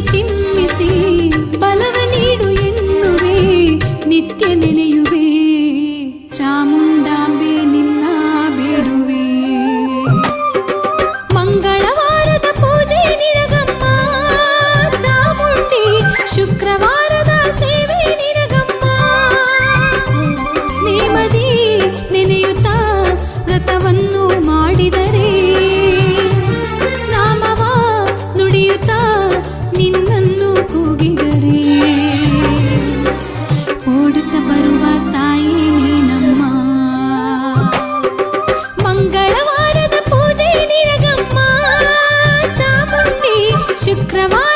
ಚಿಮ್ಮಿಸಿ ಬಲವ ನೀಡು ಎನ್ನುವೆ ನಿತ್ಯ ನೆನೆಯುವೆ ಚಾಮುಂಡಾಂಬೆ ನಿನ್ನ ಬೇಡುವೆ ಮಂಗಳವಾರದ ಪೂಜೆ ನಿನಗಮ್ಮ ಚಾಮುಂಡಿ ಶುಕ್ರವಾರದ ಸೇವೆ ನಿನಗಮ್ಮ ನೇಮದಿ ನೆನೆಯುತ್ತಾ ವ್ರತವನ್ನು ಮಾಡಿದರೆ ನಾಮವ ನುಡಿಯುತ್ತಾ ನಿನ್ನನ್ನು ಕೂಗಿದರೆ ಓಡುತ್ತ ಬರುವ ತಾಯಿ ನೀನಮ್ಮ ಮಂಗಳವಾರದ ಪೂಜೆ ನಿನಗಮ್ಮ ಚಾಮುಂಡಿ ಶುಕ್ರವಾರ